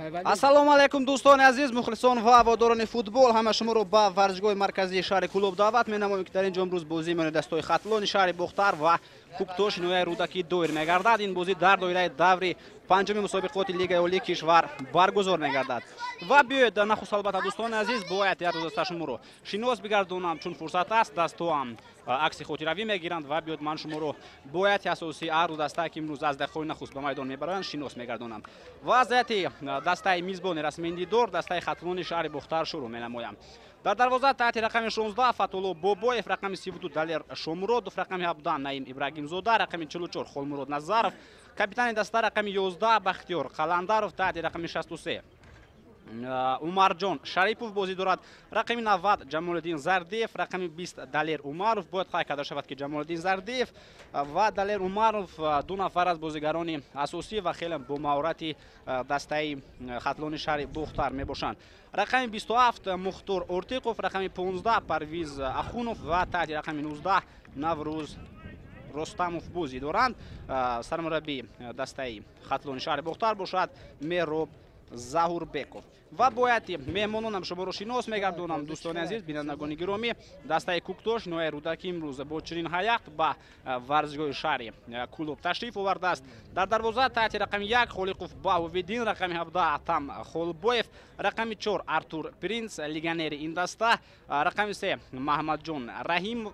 ассалому алайкум дӯстони азиз, мухлисон ва ҳаводорони футбол, ҳама шуморо ба варзишгоҳи марказии шаҳри Кулоб даъват менамоем ки дар ин ҷо имрӯз бозӣ меояд дастои Хатлони шаҳри Бухтар ва Куктош ноҳияи рӯдаки доир мегардад. Ин бозӣ дар доираи даври панҷуми мусобиқоти лигаи олии кишвар баргузор мегардад. Ва биёед нахуст албатта дӯстони азиз бояд як рӯзаста шуморо шинос бигардонам, чун фурсат аст дастоам акси хотиравӣ мегиранд ва биёд ман шуморо бояд асоси ҳар ду дастае ки имрӯз аз дақиқаҳои нахуст ба майдон мебаранд шинос мегардонам. Вазъияти дастаи мизбони расминдидор дастаи Хатлони шаҳри Бухтар шурӯъ менамоям. Дар дарвоза таҳти рақами 16 Фатулло Бобоев, рақами 32 Далер Шомуродов, рақами 17 Наим Ибрагимзода, рақами 44 Холмурод Назаров, капитани даста рақами 11 Бахтиёр Қаландаров, таҳти рақами 63 Умарҷон Шарипов бозӣ дорад, рақами 90 Ҷамолиддин Зардиев, рақами 20 Далер Умаров. Бояд қайд карда шавад ки Ҷамолиддин Зардиев ва Далер Умаров ду нафар аз бозигарони асосӣ ва хеле бо маҳорати дастаи Хатлони шаҳри Бухтар мебошанд. Рақами 27 Мухтор Ортиқов, рақами 15 Парвиз Ахунов ва таҳти рақами 19 Наврӯз Ростамов бозӣ доранд. Сармураббии дастаи Хатлони шаҳри Бухтар бошад Мероб Заҳурбеков. Ва бояд меҳмононам шуморо шинос мегардонам дӯстони азиз, бинандагони гиромӣ, дастаи Куктош ноҳияи рӯдаки имрӯз бо чунин ҳайат ба варзишгоҳи шаҳри Кулоб ташриф овардааст. Дар дарвоза таҳти рақами 1 Холиқов Баҳовиддин, рақами 17 Атам Холбоев, рақами 4 Артур Принц легионери ин даста, рақами 3 Маҳмадҷон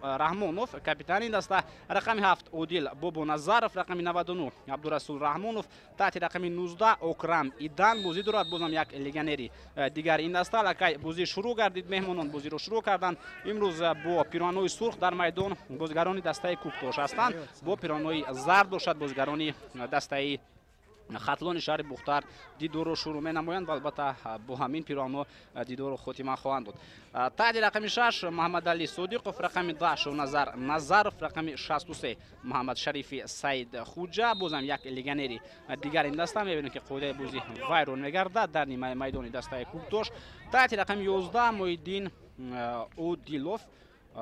Раҳмонов капитани ин даста, рақами 7 Одил Бобоназаров, рақами 99 Абдурасул Раҳмонов, таҳти рақами 19 Окрам Идан бозӣ дорад, бозам як легионери дигар ин даста. Лакай бозӣ шурӯъ гардид, меҳмонон бозиро шурӯъ карданд. Имрӯз бо пироҳанои сурх дар майдон бозигарони дастаи Куктош ҳастанд, бо пироҳанои зард бошад бозигарони дастаи Хатлони шаҳри Бухтар дидорро шурӯъ менамоянд ва албатта бо ҳамин пироҳано дидорро хотима хоҳанд дод. таҳти рақами 6 Муҳаммадалӣ Содиқов, рақами 10 Шоназар Назаров, рақами 63 Муҳаммад Шарифи Саид Хуҷа, бозам як легионери дигар ин даста. мебинем ки қоидаи бозӣ вайрон мегардад дар нимаи майдони дастаи Куктош. таҳти рақами 11 Моҳиддин Одилов,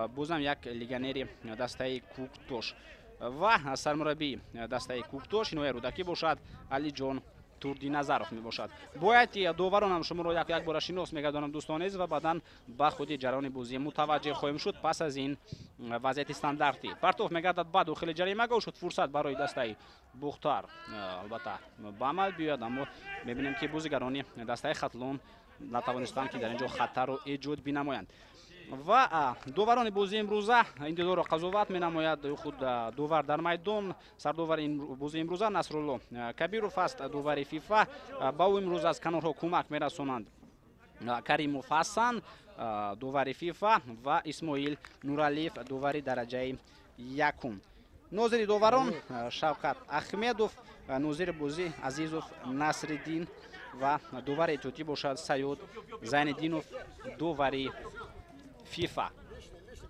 бозам як легионери дастаи Куктош. ва сармураббии дастаи Куктош ноҳияи рӯдакӣ бошад Алиҷон Турдиназаров мебошад. бояд доваронам шуморо як бора шинос мегардонам дӯстони азиз ва баъдан ба худи ҷараёни бозӣ мутаваҷҷеҳ хоҳем шуд. пас аз ин вазъияти стандарти партоф мегардад ба дохили ҷаримагоҳ, шуд фурсат барои дастаи Бухтар албатта ба амал биёяд, аммо мебинем ки бозигарони дастаи Хатлон натавонистанд ки дар ин ҷо хатарро эҷод binамоянд. ва доварони бозии имрӯза интизорро қазоват менамояд. худ довар дар майдон, сардовари бозии имрӯза Насрулло Кабиров аст, довари фифа. ба ӯ имрӯз аз канорҳо кӯмак мерасонанд Каримов Ҳасан, довари фифа, ва Исмоил Нуралиев, довари дараҷаи якум. нозири доварон Шавқат Ахмедов, нозири бозӣ Азизов Насриддин ва довари эҳтиётӣ бошад Саёд Зайниддинов, довари фифа.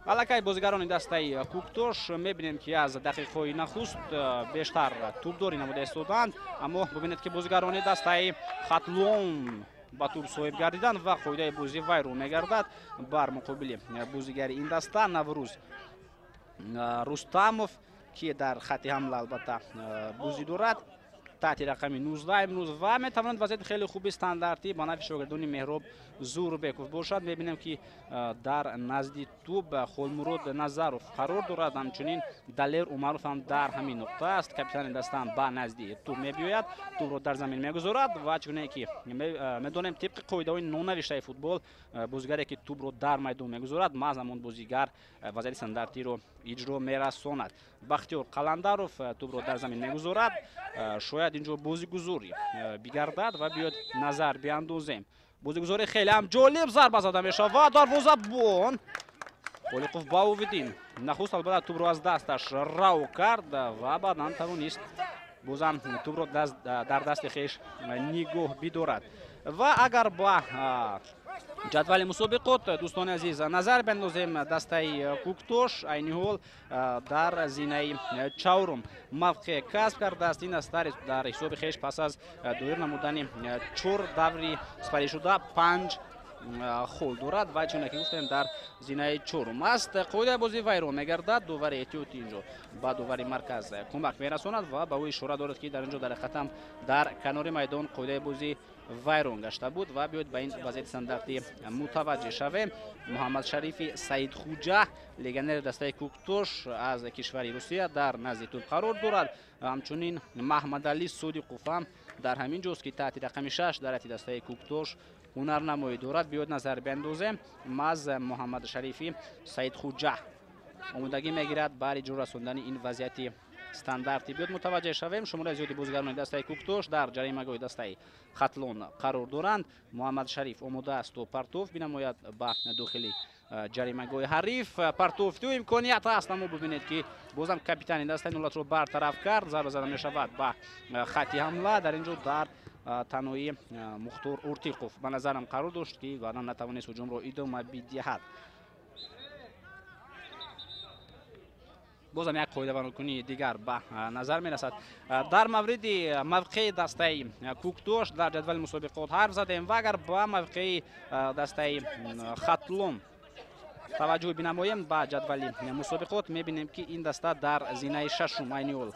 аллакай бозигарони дастаи Куктош мебинем ки аз дақиқаҳои нахуст бештар тӯбдорӣ намуда истоданд, аммо бубинед ки бозигарони дастаи Хатлон ба тӯб соҳиб гардиданд ва қоидаи бозӣ вайрон мегардад бар муқобили бозигари ин даста Наврӯз Рустамов, ки дар хатти ҳамла албатта бозӣ дорад, таҳти рақами 19 имрӯз ва метавонад вазъияти хеле хуби стандартӣ ба нафи шогирдони Меҳроб Зурбеков бошад. мебинем ки дар назди тӯб Холмурод Назаров қарор дорад, ҳамчунин Далер Умаров ҳам дар ҳамин нуқта аст. капитани дастаам ба назди тӯб мебиёяд, тӯбро дар замин мегузорад ва чуне ки медонем тибқи қоидаҳои нонавиштаи футбол бозигаре ки тӯбро дар майдон мегузорад маҳз ҳамон бозигар вазъияти стандартиро иҷро мерасонад. Бахтиёр Қаландаров тӯбро дар замин мегузорад. шояд ин ҷо бозигузорӣ бигардад ва биёд назар биандозем. бозигузорӣ хеле ҳам ҷолиб, зарба зада мешавад, дарвозабон Холиқов Баҳовиддин нахуст албатта тӯбро аз дасташ раҳо кард ва баъдан тавонист бозам тӯбро дар дасти хеш нигоҳ бидорад. ва агар ба ҷадвали мусобиқот дӯстони азиз назар биандозем, дастаи Куктош айни ҳол дар зинаи чаҳорум мавқеъ касб кардааст. ин даста дар ҳисоби хеш пас аз доир намудани 4 даври сипаришуда 5 хол дорад ва чуна ки гуфтем дар зинаи чорум аст. қоидаи бозӣ вайрон мегардад. довари эҳтиётӣ инҷо ба довари марказ кӯмак мерасонад ва ба ӯ ишора дорад ки дар инҷо дар ҳақиқатам дар канори майдон қоидаи бозӣ вайрон гашта буд ва биёед ба ин вазъияти стандартӣ мутаваҷҷеҳ шавем. муҳаммад шарифи саидхуҷа легионери дастаи Куктош аз кишвари Русия дар назди тӯб қарор дорад. ҳамчунин Маҳмадалӣ Содиқов ҳам дар ҳамин ҷост ки таҳти рақами 6 дар ҳайати дастаи Куктош ҳунарнамоӣ дорад. биёед назар биандозем аз муҳаммад шарифи саидхуҷа омодагӣ мегирад бари ҷо расондани ин вазъияти стандарти. биёед мутаваҷҷеҳ шавем шумораи зиёди бозигарони дастаи Куктош дар ҷаримагоҳи дастаи Хатлон қарор доранд. муҳаммад шариф омода аст то партов бинамояд ба дохили ҷаримагоҳи ҳариф. партов ту имконият аст, аммо бубинед ки бозам капитани дастаи нулатро бартараф кард. зарба зада мешавад ба хати ҳамла. дар ин ҷо дар танҳоӣ Мухтор Уртиқов ба назарам қарор дошт ки баъдан натавонист ҳуҷумро идома бидиҳад. бозам як қоидаванокунии дигар ба назар мерасад. дар мавриди мавқеи дастаи Куктош дар ҷадвали мусобиқот ҳарф задем ва агар ба мавқеи дастаи Хатлон таваҷҷӯҳ бинамоем ба ҷадвали мусобиқот мебинем ки ин даста дар зинаи шашум айни ҳол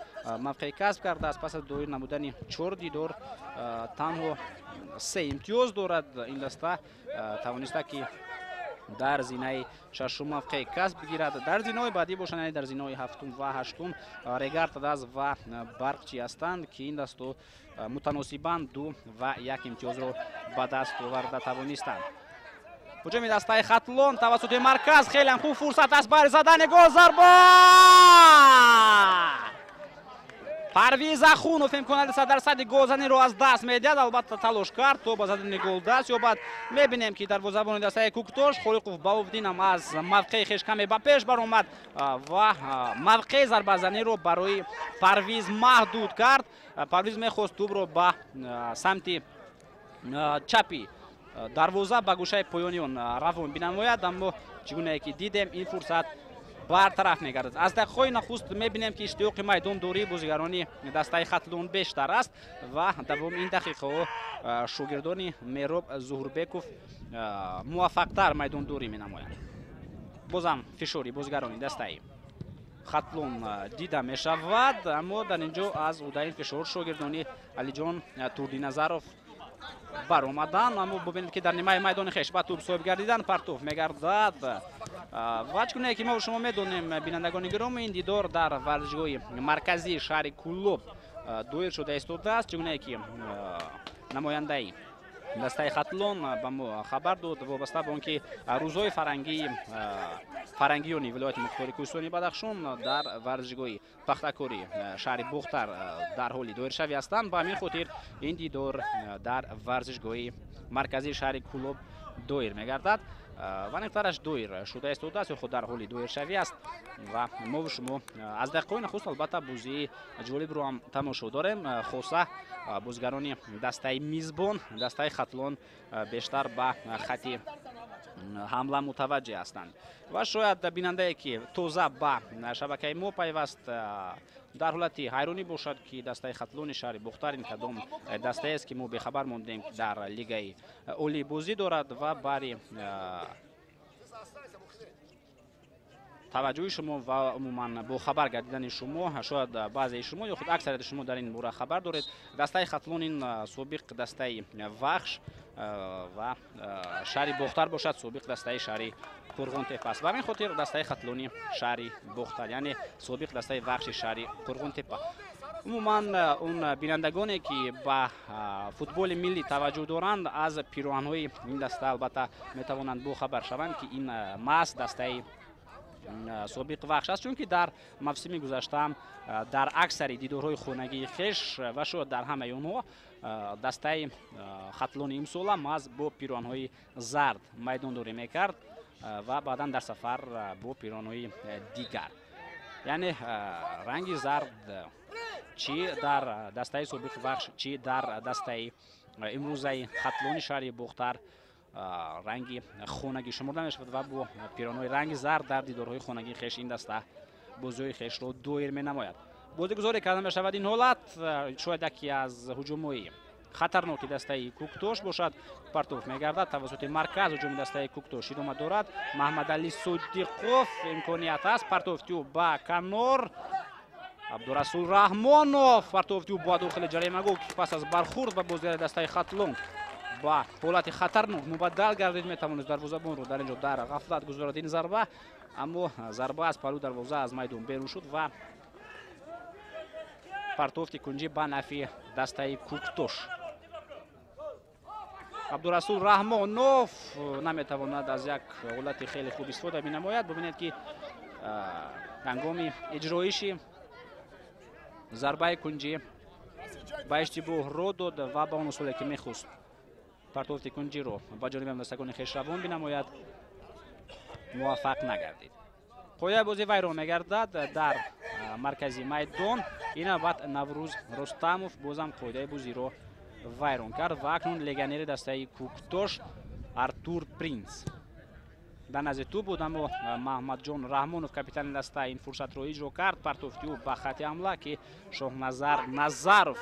мавқеъ касб кардааст. пас аз доир намудани 4 дидор танҳо 3 имтиёз дорад. ин даста тавониста ки дар зинаи шашум мавқеъ касб бигирад. дар зинои баъдӣ бошанд, яъне дар зинои ҳафтум ва ҳаштум Регартадас ва Барқчӣ ҳастанд ки ин дасту мутаносибан 2 ва 1 имтиёзро ба даст оварда тавонистанд. ҳуҷуми дастаи Хатлон тавассути марказ хеле ҳам хуб фурсат аст бари задани гол. зарба Парвиз Ахунов имконияти 100% голзаниро аз даст медиҳад. албатта талош кард то ба задани гол даст ёбад. мебинем ки дарвозабони дастаи Куктош Холиқов Баовдинам аз мавқеи хеш каме ба пеш баромад ва мавқеи зарбазаниро барои Парвиз маҳдуд кард. Парвиз мехост тӯбро ба самти чапи дарвоза ба гӯшаи поёни он равон бинамояд, аммо чӣ гунае ки дидем ин фурсат бартараф мегардад. аз дақиқаҳои нахуст мебинем ки иштиёқи майдондории бозигарони дастаи Хатлон бештар аст ва давоми ин дақиқаҳо шогирдони Мероб Зуҳурбеков муваффақтар майдондорӣ менамоянд. бозам фишори бозигарони дастаи Хатлон дида мешавад, аммо дар ин ҷо аз удаи фишор шогирдони Алиҷон Турдиназаров баромаданд. аммо бубинед ки дар нимаи майдони хеш ба тӯб соҳиб гардидан партов мегардад. ва чӣ гунае ки мо шумо медонем бинандагони гироми ин дидор дар варзишгоҳи марказии шаҳри Куллоб доир шуда истодааст. чӣ гунае ки намояндаи дастаи Хатлон ба мо хабар дод вобаста ба он ки рӯзҳои фарангиёни вилояти Мухтори Кӯҳистони Бадахшон дар варзишгоҳи пахтакори шаҳри Бухтар дар ҳоли доиршавӣ ҳастанд. ба ҳамин хотир ин дидор дар варзишгоҳи марказии шаҳри Куллоб доир мегардад. ва нектараш доир шуда истодааст ё худ дар ҳоли доиршавӣ аст ва мо шумо аз дақиқаҳои нахуст албатта бозии ҷолибро ҳам тамошо дорем. хоса бозигарони дастаи мизбон дастаи Хатлон бештар ба хати ҳамла мутаваҷҷеҳ ҳастанд ва шояд бинандае ки тоза ба шабакаи мо пайваст дар ҳолати ҳайронӣ бошад ки дастаи Хатлони шаҳри Бухтар ин кадом дастаест ки мо бехабар мондем ки дар лигаи олӣ бозӣ дорад ва бари таваҷҷӯҳи шумо ва умуман бо хабар гардидани шумо шояд баъзеи шумо ё худ аксарияти шумо дар ин бора хабар доред. дастаи Хатлон ин собиқ дастаи Вахш ва шаҳри Бухтар бошад, собиқ дастаи шаҳри Қурғонтепа аст. ба ҳамин хотир дастаи Хатлони шаҳри Бухтар яъне собиқ дастаи Вахши шаҳри Қурғонтепа. умуман он бинандагоне ки ба футболи миллӣ таваҷҷӯҳ доранд аз пироҳанҳои ин даста албатта метавонанд бохабар шаванд ки ин маҳз дастаи собиқ Вахш аст, чунки дар мавсими гузашта дар аксари дидорҳои хонагии хеш ва шояд дар ҳамаи онҳо дастаи Хатлони имсола маҳз бо пироҳанҳои зард майдондорӣ мекард ва баъдан дар сафар бо пироҳанҳои дигар, яъне ранги зард чи дар дастаи собиқ Вахш чи дар дастаи имрӯзаи Хатлони шаҳри Бухтар ранги хонагӣ шумурда мешавад ва бо пироҳанҳои ранги зард дар дидорҳои хонагии хеш ин даста бозиҳои хешро доир менамояд. бозигузоре карда мешавад ин ҳолат шояд яке аз ҳуҷумҳои хатарноки дастаи Куктош бошад. партов мегардад тавассути марказ ҳуҷуми дастаи Куктош идома дорад. Маҳмадалӣ Содиқов имконият аст. партов тӯб ба канор Абдурасул Раҳмонов партов тӯб ба дохили ҷаримагоҳ ки пас аз бархурд ба бозигари дастаи Хатлон با حالت خطرناک مبدل گردید میتوانست دروازه‌بان رو در اینجا در غفلت گذارد این ضربه، اما ضربه از پلو دروازه از میدان بیرون شد و پرتوفت کنجی به نفع دسته کوکتوش. عبدالرسول رحمانوف نمیتواند از یک حالت خیلی خوب استفاده بنماید. ببینید که هنگام اجرایش ضربه کنجی با اشتباه رو داد و با اون اصولی که میخواست پرتوفت کنجی رو با جانب همدستگان خویش روان بنماید موفق نگردید. پایه بازی وی رو میگردد در مرکزی میدان. این بعد نوروز رستموف بازم قاعده بازی رو ویران کرد و اکنون لگنر دسته کوکتوش ارتور پرینس در نزد تو بود، اما محمد جان رحمانوف کاپیتان دسته این فرصت رو اجرا کرد. پرتوفتی او به خط حمله که شاهنظر نظرов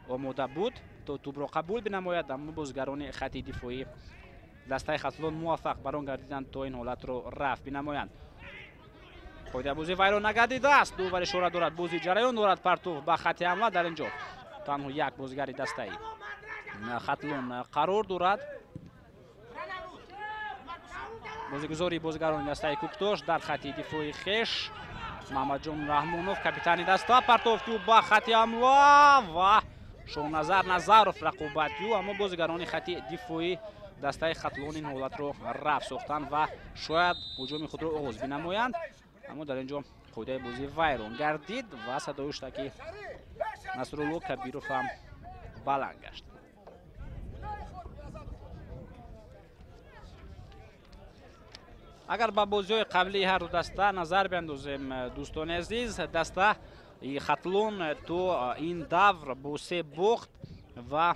آماده بود تا توپ را قبول بنماید، اما بازیگران خط دفاعی دسته خطلون موفق بران گردیدند تا این حالت رو رفع بنمایند. قاعده بازی وی را نگردیده است. دوباره اشاره دارد بازی جریان دارد. پرتوف به خط حمله در اینجا تنها یک بازیگر دسته خطلون قرار دارد. بازیگزاری بازیگران دسته کوکتوش در خط دفاعی خویش محمد جان رحمانوف کاپیتان دسته پرتوفتی به خط حمله و شاهنظر نظرов رقابتی، اما بازیگران خط دفاعی دسته خطلون این حالت رو رفع ساختند و شاید هجوم خود را آغاز بنمایند، اما در اینجا قاعده بازی ویران گردید و صدای اشتکی نصرالله کبیروف هم بلند گشت. اگر با بازی های قبلی هر دو دسته نظر بیندازیم دوستان عزیز، دسته خطلون تو این دور با 3 باخت و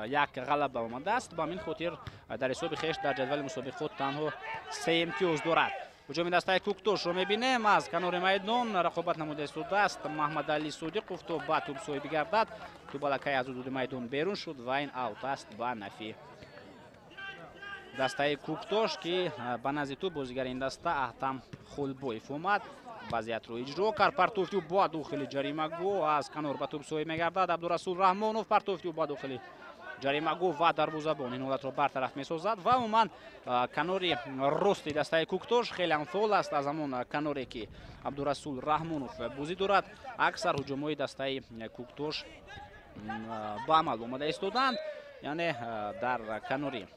یک غلبه آمده است. با این خاطر در حساب خویش در جدول مسابقات تنها 3 امتیاز دارد. هجوم دسته کوکتوش رو میبینیم از کنار میدان رقابت نموده شده است. محمد علی صادقوف تو با توپ سوی بگردد، تو بالکای از حدود میدان بیرون شد و این اوت است به نفع دسته کوکتوش که به نزد تو بازیگر این دسته احتم خلبویف اومد. وضعیت رو اجرا کرد. پرتوفتی با داخل جریمه گو از کنار به توپ سوی میگردد. عبدالرسول رحمانوف پرتوفتی با داخل جریمه گو و دروازه‌بان این حالت رو برطرف میسازد و عموما کناری راستی دسته کوکتوش خیلی هم فعال است. از همون کناری که عبدالرسول رحمانوف بازی دارد اکثر هجوم‌های دسته کوکتوش با عمل آمده ایستادند، یعنی در کناری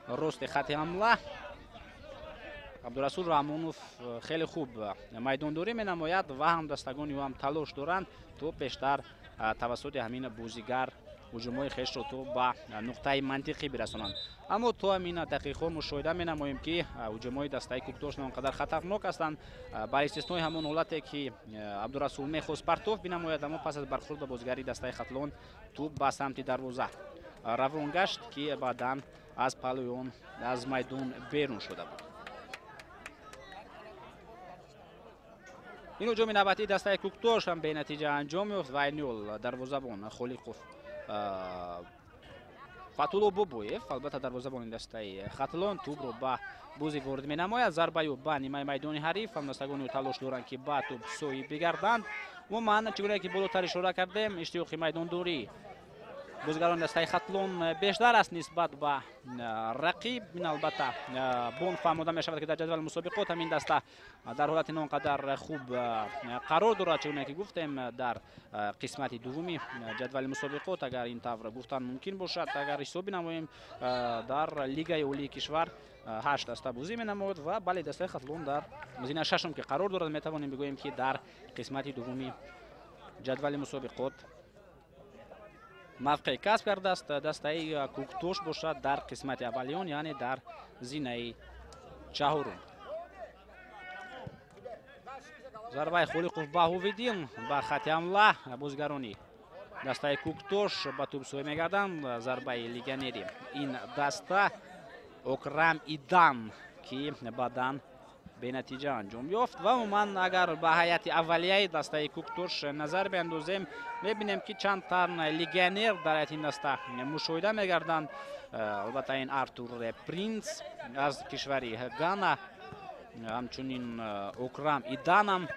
راست خط حمله عبدالرسول رحمانوف خیلی خوب میدانداری می‌نماید و هم دستگان او هم تلاش دارند تو بیشتر توسط همین بازیگر هجوم‌های خویش رو تو به نقطه منطقی برسانند. اما تو همین دقیقه مشاهده می‌نماییم که هجوم‌های دسته کوکتوش آنقدر خطرناک هستند، با استثنای همون حالتی که عبدالرسول می‌خواست پرتوف بنماید، اما پس از برخورد با بازیگری دسته خطلون توپ به سمت دروازه روان گشت که بعداً از پلوی آن از میدان بیرون شده بود. این هجوم نوبتی دسته کوکتوش هم به نتیجه انجام یافت و اینول دروازه‌بان خلیقوف فتولو بوبویف البته دروازه‌بان دسته خطلون توپ رو به بازی وارد می‌نماید. ضربه و به نیمه میدان حریف هم دستگان تلاش دارند که به توپ سوی بگردند. و من چگونه که بالاتر اشاره کردیم اشتیاق میدان دوری بازیگران دسته خطلون بیشتر است نسبت به رقیب. این البته بون فهمیده می شود که در جدول مسابقات همین دسته در حالت نانقدر خوب قرار دارد، چون که گفتیم در قسمت دومی جدول مسابقات اگر این طور گفتن ممکن باشد اگر حسابی نماییم در لیگ اولی کشور 8 دسته بازی می نماید و بله دسته خطلون در مزین ششم که قرار دارد می توانیم بگوییم که در قسمت دومی جدول مسابقات موقع کسب کرده است. دسته کوکتوش باشد در قسمت اولیون، یعنی در زینه چهارم. ضربه خلیقوف به هویدین به خط حمله بازیگرانی دسته کوکتوش به توپ سوی میگردند. ضربه لگنری این دسته اکرم ایدان که بعداً به نتیجه انجام یافت. و عموما اگر به هیئت اولیه دسته کوکتوش نظر بیندازیم میبینیم که چند تن لگنر در این دسته مشاهده میگردند. البته این ارتور پرینس از کشوری گانا، همچنین اکرم ایدان هم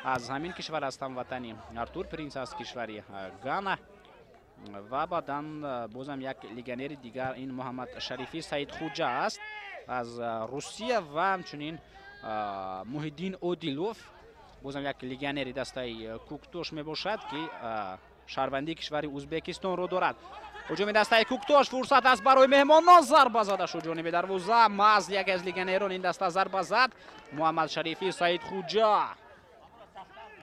از همین کشور هستند. وطنی ارتور پرینس از کشوری گانا و بعداً بازم یک لیگنر دیگر این محمد شریفی سعید خوجا است از روسیه و همچنین محیدین اودیلوف بازم یک لیگنری دسته کوکتوش می باشد که شهروندی کشور ازبکستان رو دارد. هجوم دسته کوکتوش فرصت است برای مهمانان. ضربه زده شد جانب دروازه. محض یک از لیگنران این دسته ضربه زد. محمد شریفی سعید خوجا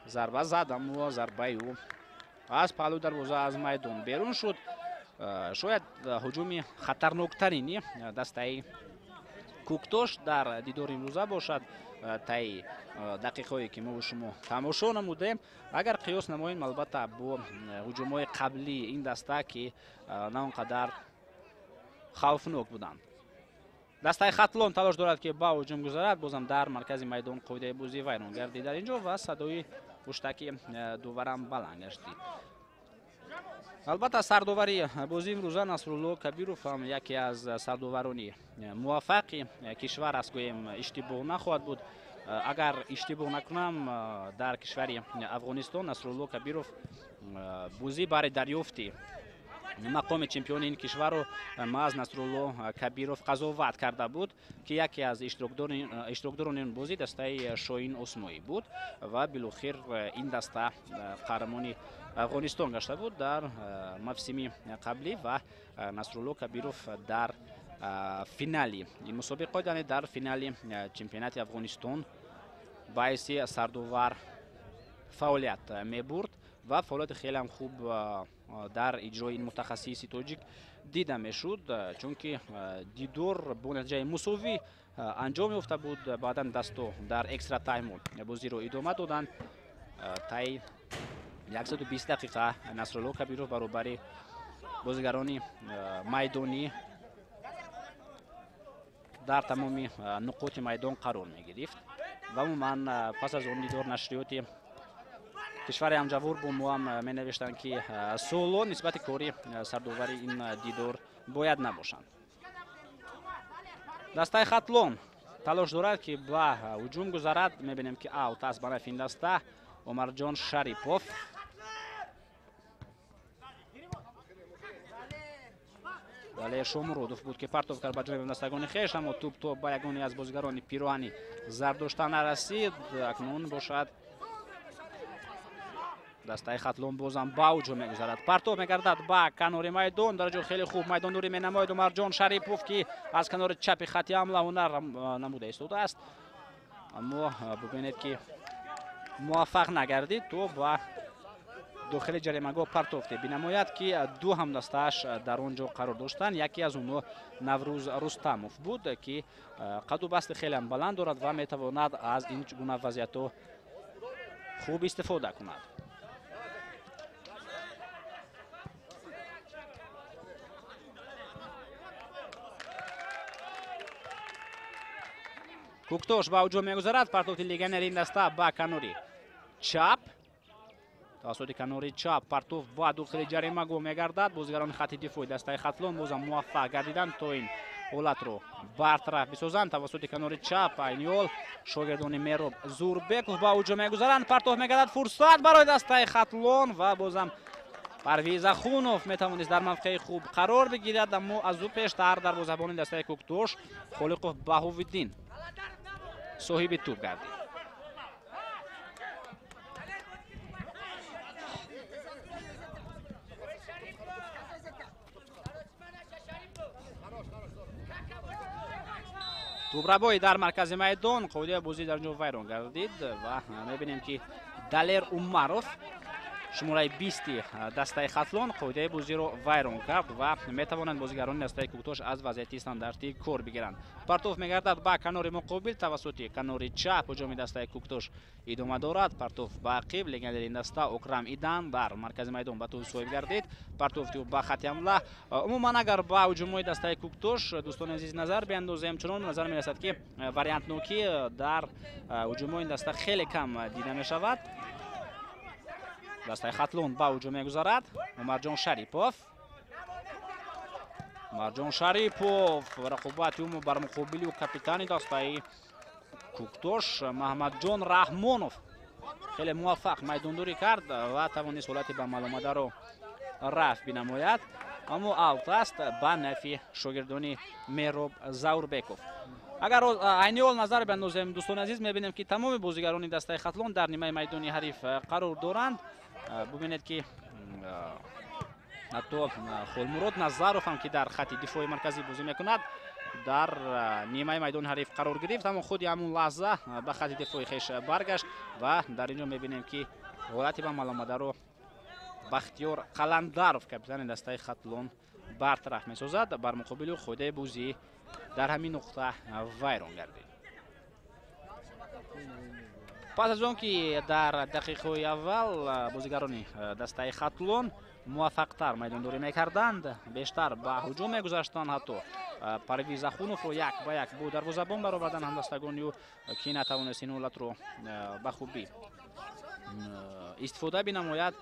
ضربه زد اما ضربه او از پهلو دروازه از میدان بیرون شد. شاید هجوم خطرناکترین دسته کوکتوش در دیدار امروزه باشد طی دقیقه‌ای که ما و شما تماشا نمودیم. اگر قیاس نماییم البته با هجوم‌های قبلی این دسته که نه آنقدر خوفناک بودند. دسته خطلون تلاش دارد که با هجوم گذارد. بازم در مرکز میدان قاعده بازی ویران گردید در اینجا و صدای پشتکی دوورم بلند گشتید. البته سرداوری بازی امروزه نصرالله کبیروف هم یکی از سرداورانی موفق کشور است. گویم اشتباه نخواهد بود. اگر اشتباه نکنم در کشور افغانستان نصرالله کبیروف بازی برای دریافتی مقام چمپیون این کشور رو از نصرالله کبیروف قضاوت کرده بود که یکی از اشتراکداران این بازی دسته شاهین اسمایی بود و بالاخره این دسته قهرمان افغانستان گشته بود در موسم قبلی و نصرالله کبیروف در فینالی این مسابقه یعنی در فینالی چمپیونات افغانستان باعث سرداور فعالیت می برد و فعالیت خیلی هم خوب در اجرای این متخصص تاجیک دیده می شد چون که دیدار با نتیجه مساوی انجام یافته بود. بعدا دستو در اکسترا تایم بازی رو ادامه دادند. طی 120 دقیقه نصرالله کبیروف برابر بازیگران میدانی در تمام نقاط میدان قرار می گرفت و عموما پس از اون دیدار نشریات کشور همجوار با ما هم می نوشتند که سولو نسبت کاری سرداوری این دیدار باید نباشند. دسته خطلون تلاش دارد که با هجوم گذارد. می بینیم که اوت است برای این دسته. عمرجان شریپوف ولی شومرودوف بود که پرتاب کرد به جانب دستگان خویش اما توپ با یگانی از بازیگران پیراهنی زردشته نرسید. اکنون باشد دسته خطلون بازم با هجوم میگذارد. پرتاب میگردد با کنار میدان. در جا خیلی خوب میدان دوری مینماید عمرجان شریپوف که از کنار چپ خط حمله هنر نموده ایستاده است اما ببینید که موفق نگردید. تو با داخل جریمه‌گاه پرتافته بینماید که دو هم دستش در آنجا قرار داشتند. یکی از اونها نوروز رستموف بود که قد و بست خیلی هم بلند دارد و میتواند از این گونه وضعیت‌ها خوب استفاده کند. کوکتوش با هجوم میگذارد. پرتافت لیگنر این دسته با کناری چپ توسط کناری چپ پرتوف با داخل جریمه‌گاه میگردد. بازیگران خط دفاعی دسته خطلون بازم موفق گردیدند تا این حالت رو برطرف بسازند. توسط کناری چپ این حال شاگردان میراب زوربکوف با هجوم میگذارند. پرتوف میگردد. فرصت برای دسته خطلون و بازم پرویز خونوف میتوانست در موقع خوب قرار بگیرد اما از او پیشتر در دروازه‌بان دسته کوکتوش خالقوف بهاوالدین صاحب توپ گردید. توپربایی در مرکز میدان قاعده بازی در جا ویران گردید و میبینیم که دلیر عمروف شماره 20 دسته خطلون قاعده بازی رو ویران کرد و میتوانند بازیگران دسته کوکتوش از وضعیت استانداردی کار بگیرند. پرتوف میگردد با کنار مقابل توسط کنار چپ هجوم دسته کوکتوش ادامه دارد. پرتوف با عقب لیگنر این دسته اکرم ایدان در مرکز میدان به طور صاحب گردید. پرتوف تو با خط حمله عموما اگر با هجوم دسته کوکتوش دوستان عزیز نظر بیاندازیم چنان نظر میرسد که واریانت نوکی در هجوم این دسته خیلی کم دیده می شود. دسته خطلون با هجوم میگذارد. عمرجان شریپوف رقابت او بر مقابل و کاپیتان دسته کوکتوش محمد جان رحمانوف خیلی موفق میدانداری کرد و توانست حالت به معلومه رو рафт бинамояд, аммо аут аст ба нафи шогирдони Мероб Заурбеков. агар айни ҳол назар биандозем дӯстони азиз, мебинем ки тамоми бозигарони дастаи Хатлон дар нимаи майдони ҳариф қарор доранд. Бубинед ки ҳатто Холмурод Назаров ҳам ки дар хати дифои марказӣ бозӣ мекунад дар нимаи майдони ҳариф қарор гирифт, аммо худи ҳамун лаҳза ба хати дифои хеш баргашт ва дар инҷо мебинем ки ҳолати ба маълумадаро Бахтиёр Қаландаров, капитани дастаи Хатлон, бартараф месозад. Бар муқобили худаи бузӣ дар ҳамин нуқта вайрон гардид. пас аз он ки дар дақиқаҳои аввал бозигарони дастаи Хатлон муваффақтар майдондорӣ мекарданд, бештар ба ҳуҷум мегузаштанд, ҳатто Парвиз Ахуновро як ба як бо дарвозабон баровардан ҳамдастагони ӯ ки натавонист ин ҳолатро ба хубӣ истифода бинамояд.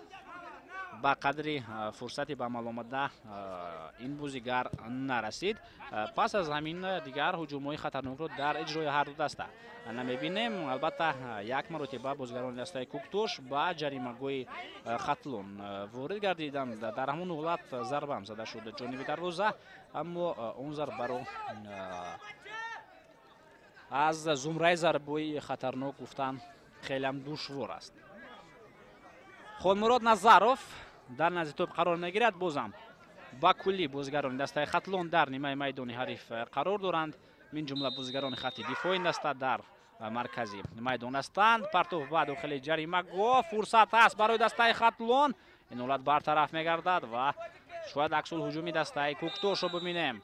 ба қадри фурсати ба маълумада ин бозигар нарасид. Пас аз ҳамин дигар ҳуҷумҳои хатарнокро дар иҷрои ҳарду даста намебинем. Албатта як маротиба бозигарони дастаи Куктош ба ҷаримагоҳи Хатлон ворид гардиданд. Дар ҳамон ҳолат зарбам зада шуд ҷониби дарвоза, аммо он зарбаро аз зумраи зарбаҳои хатарнок гуфтан хелеам душвор аст. Холмурод Назаров дар назди топ қарор мегирад. Бозам ба кулли бозигарони дастаи Хатлон дар нимаи майдони ҳариф қарор доранд. мин ҷумла бозигарони хати дифои даста дар маркази майдон ҳастанд. Партов ба дохили ҷаримагоҳ, фурсат аст барои дастаи Хатлон. ин ҳолат бартараф мегардад ва шояд аксулҳуҷуми дастаи Куктошро бибинем.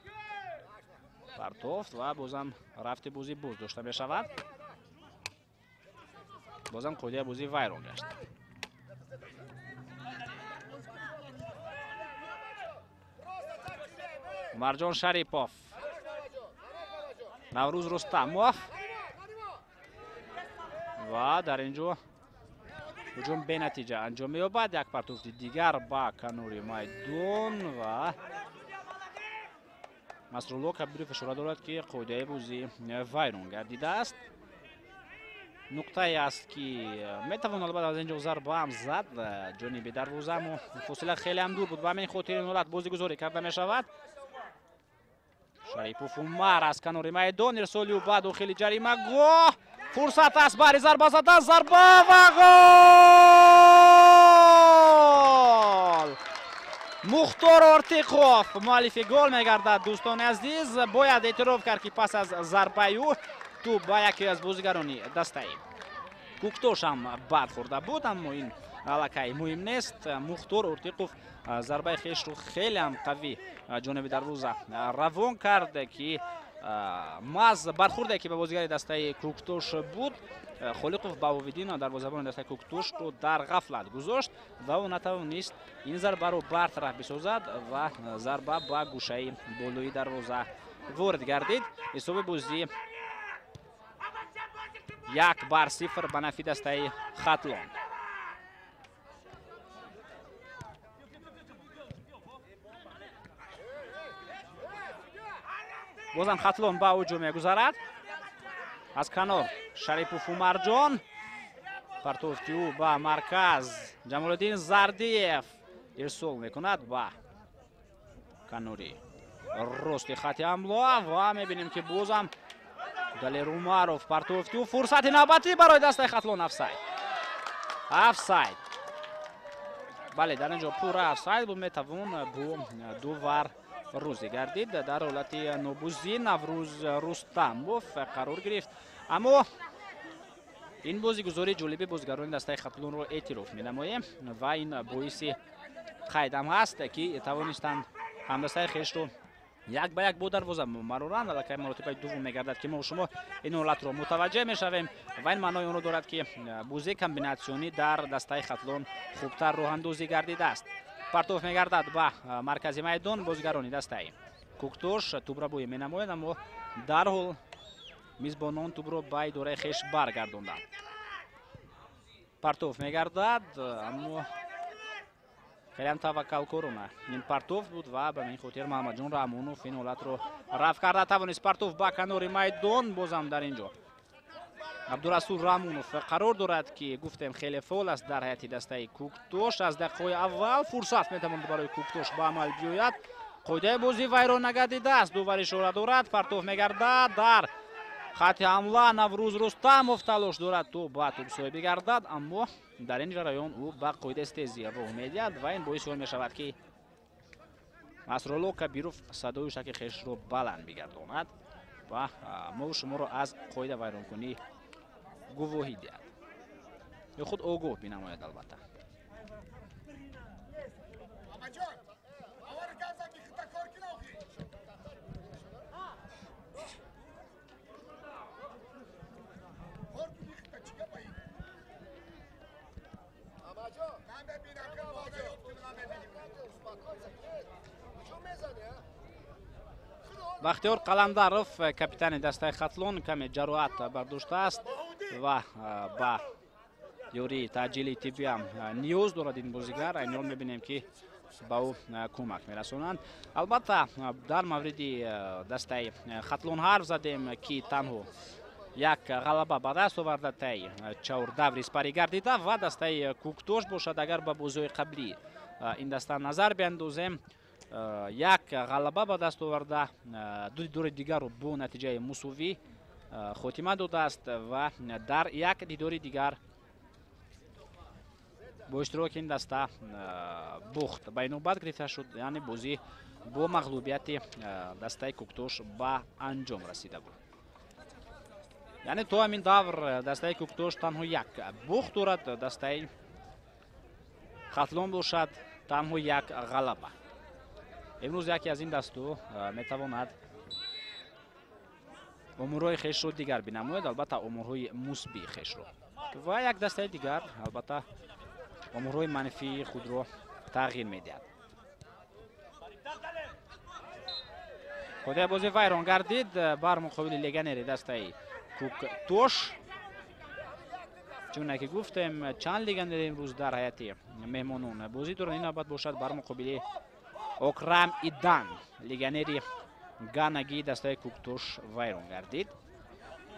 Партов ва бозам рафти бозӣ боз дошта мешавад. бозам қоидаи бозӣ вайрон гашт. Марҷон Шарипов, Наврӯз Рустамов ва дар инҷо ҳуҷум бенатиҷа анҷом меёбад. Як партофти дигар ба канори майдон ва Масрулло Кабиров ишора дорад ки қоидаи бозӣ вайрон гардидааст. нуқтае аст ки метавон албатта аз инҷо зарба ҳам зад ҷониби дарвоза, аммо фосила хелеам дур буд. ба ҳамин хотир ин ҳолат бозигузорӣ карда мешавад. Шарипов Умар аз канори майдон, ирсоли ӯ ба дохили ҷаримагоҳ, фурсат аст бари зарба зада, зарба ва гол! Мухтор Ортиқов муаллифи гол мегардад. дӯстони азиз, бояд эътироф кард ки пас аз зарбаи ӯ ту ба яке аз бозигарони дастаи Куктош ҳам бад хӯрда буд, аммо ин аллакай муҳим нест. Мухтор Ортиқов зарбаи хешро хелеам қавӣ ҷониби дарвоза равон кард ки маъз бархӯрде ки ба бозигари дастаи Куктош буд, Холиқов Бавовиддин дарвозабони дастаи Куктошро дар ғафлат гузошт ва ӯ натавонист ин зарбаро бартараф бисозад ва зарба ба гӯшаи болои дарвоза ворид гардид. ҳисоби бозӣ 1-0 ба нафи дастаи Хатлон. бозам Хатлон ба ҳуҷум мегузарад. аз канор Шарипов Умарҷон, партофти ӯ ба марказ Ҷамолиддин Зардиев ирсол мекунад ба канори рости хати ҳамла ва мебинем ки бозам Далер Умаров, партофти ӯ, фурсати навбатӣ барои дастаи Хатлон. афсайд. бале, дар инҷо пурра афсайд буд. метавон бо дувар рӯзӣ гардид. дар ҳолати нобузӣ Наврӯз Рустамов қарор гирифт, аммо ин бозигузори ҷолиби бозигарони дастаи Хатлонро эътироф менамоем ва ин боиси қайдам ҳаст ки тавонистанд ҳамдастаи хешро як ба як бо дарвоза мароранд. аллакай маротибаи дуввум мегардад ки мо шумо ин ҳолатро мутаваҷҷеҳ мешавем ва ин маънои онро дорад ки бозии комбинатсионӣ дар дастаи Хатлон хубтар роҳандозӣ гардидааст. партов мегардад ба маркази майдон. бозигарони дастаи Куктош тӯбро бӯӣ менамояд, аммо дарҳол мизбонон тӯбро ба идораи хеш баргардонданд. партов мегардад, аммо хелеам таваккалкорона ин партов буд ва ба мин хотир Маҳаммадҷон Раҳмонов ин ҳолатро рафт карда тавонист. партов ба канори майдон, бозам дар инҷо عبدالرسول رامونوف قرار دارد که گفتم خیلی فعال است در حیاتی دسته کوکتوش. از دقیقه اول فرصت میتواند برای کوکتوش به عمل بیاید. قاعده بازی ویران نگردیده است. دوباره اشاره دارد، پرتاب میگردد در خط حمله. نوروز رستمов تلاش دارد تو با توپ صاحب گردد، اما در این جریان او با قاعده تیزی راه میدهد و این باعث می شود که مسرالو کبیروف صدایش که خیش رو بلند بگرداند و ما شما رو از قاعده ویران کنی گواهی دهد یا خود آگاه بنماید. البته بختیار قلندرов کاپیتان دسته خطلون کمی جراحت برداشته است و با یوری تاجیلی طبی هم نیاز دارد این بازیگر. این رو میبینیم که با او کمک میرسونند. البته در مورد دسته خطلون حرف زدیم که تنها یک غلبه به دست آورده طی 14 سپری گردیده و دسته کوکتوش باشد. اگر به بازی قبلی این دسته نظر بیندازیم، یک غلبه به دست آورده، دو دیدار دیگر رو با نتیجه مساوی خاتمه داده است و در یک دیدار دیگر با اشتراک این دسته باخت به نوبت گرفته شد. یعنی بازی با مغلوبیت دسته کوکتوش به انجام رسیده بود. یعنی تو همین دور دسته کوکتوش تنها یک باخت دارد، دسته خطلون باشد تنها یک غلبه. امروز یکی از این دستو میتواند امورهای خیش رو دیگر بنماید، البته امورهای مثبت خیش رو، و یک دسته دیگر البته امورهای منفی خود رو تغییر میدهد. خود بازی ویران گردید بر مقابل لیگنری دسته کوکتوش. چون که گفتم چند لیگنری امروز در حیاتی مهمانان بازی دارند. این نوبت باشد بر مقابل اکرم ایدان لیگنری گانگی دسته کوکتوش ویران گردید.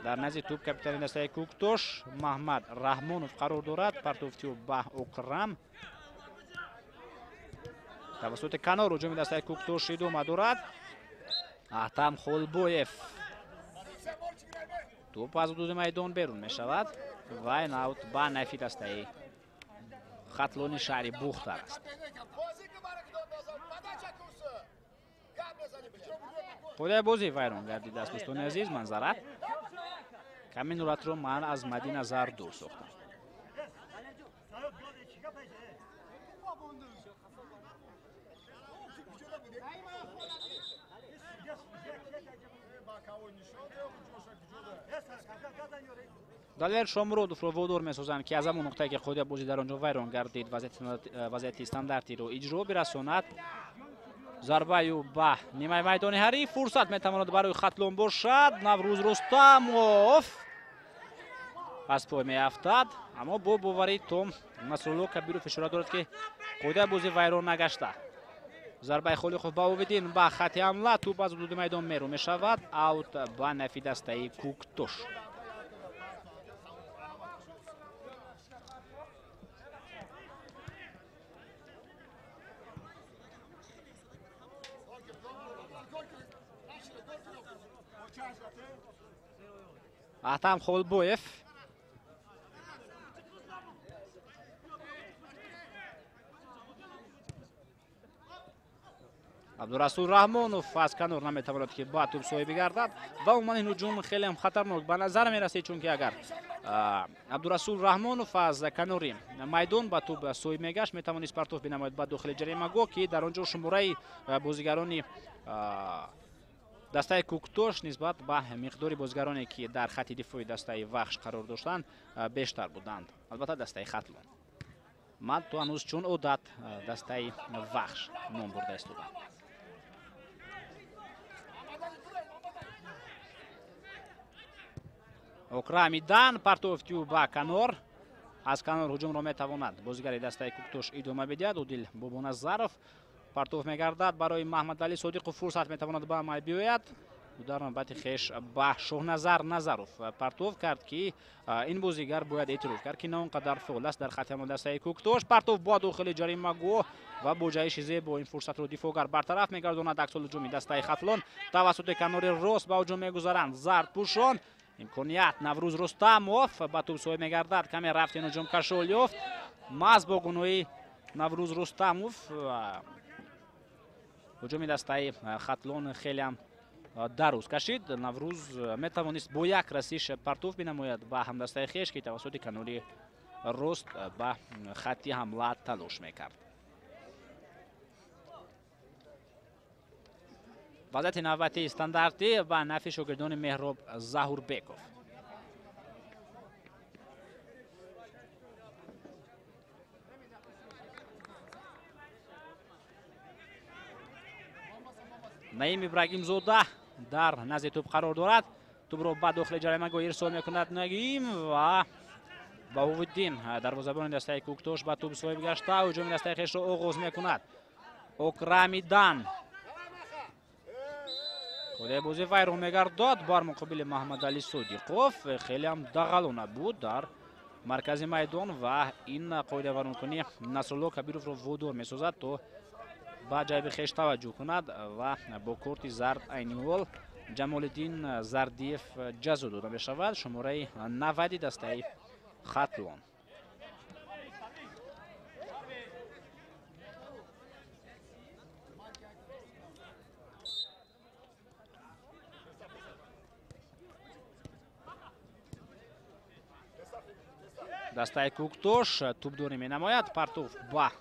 در نزد توپ کاپیتان دسته کوکتوش محمد رحمانوف قرار دارد. پرتوفتی به اکرم توسط کنار هجوم دسته کوکتوش ادامه دارد. احتم خولبویف توپ از حدود میدان بیرون می شود و این اوت به نفع دسته خطلون شهری بوختر است. خود بازی ویران گردیده است. دوستان عزیز، منظره کمی نورت رو من از مدی نظر دور ساختم. دلیل شامرودوف رو وادار می‌سازند که از همون نقطه‌ای که خود بازی در آنجا ویران گردید وضعیت استانداردی رو اجرا برساند. ضربه او به نیمه میدان حریف، فرصت میتواند برای خطلون باشد. نوروز رستمov از پای میافتد، اما با باوری توم مسرالو کبیروف اشاره دارد که خود بازی ویران نگشته. ضربه خالی خود با اویدین به خط حمله، توپ از حدود میدان میرو میشود. اوت به نفع دسته کوکتوش. احتم خولبویف عبدالرسول رحمانوف از کنار نمیتواند که با توپ سایه بگردد و عموما این هجوم خیلی هم خطرناک به نظر میرسه، چون که اگر عبدالرسول رحمانوف از کناری میدان با توپ سایه میگشت میتوانست پرتاب بنماید به داخل جریمه گاه که در آنجا شماره بازیگران دسته کوکتوش نسبت به مقدار بازیگرانی که در خط دفاعی دسته وحش قرار داشتند بیشتر بودند. البته دسته خطلون من تو هنوز چون عادت دسته وحش نام برده است. اکرامیدن پرتوفتیو با کنار از کنار هجوم را میتواند بازیگر دسته کوکتوش ادامه بدهد. عادل بابونظرов پرتوف میگردد برای محمد علی صادق و فرصت میتواند به عمل بیاید. дар навбати хеш ба Шоҳназар Назаров партов кард ки ин бозигар бояд эътироф кард ки на он қадар фол аст дар хати ҳамон дастаи Куктош. Партов ба дохили ҷаримагоҳ ва бо ҷаҳиши зебо ин фурсатро дифоъгар бартараф мегардонад. аксоли ҳуҷуми дастаи Хатлон тавассути канори рост ба ҳуҷум мегузаранд. Зард пӯшон имконият Наврӯз Рустамов ба тӯб соҳиб мегардад. Каме рафт ин ҳуҷум кашол ёфт. маҳз бо гуноҳи Наврӯз Рустамов ҳуҷуми дастаи Хатлон хелеам дароз кашид. Наврӯз метавонист бо як расиш партов бинамояд ба ҳамдастаи хеш ки тавассути канори рост ба хатти ҳамла талош мекард. вазъияти навбатии стандартӣ ба нафи шогирдони Меҳроб Заҳурбеков. наим ибрагимзода дар назди тӯб қарор дорад. тӯбро ба дохили ҷаримагоҳ ирсол мекунад Наим ва Баҳовиддин дарвозабони дастаи Куктош ба тӯб соҳиб гашта ҳуҷуми дастаи хешро оғоз мекунад. Окрамидан ходаи бозӣ вайрон мегардод бар муқобили Маҳмадалӣ Содиқов. хелеам дағалона буд дар маркази майдон ва ин қоидаи вайронкунӣ Насрулло Кабировро водор месозад то ба ҷайби хеш таваҷҷӯҳ кунад ва бо корти зард айни ҳол Ҷамолиддин Зардиев ҷазо дода мешавад. шумораи 90 дастаи Хатлон. дастаи Куктош тӯбдорӣ менамояд. партов ба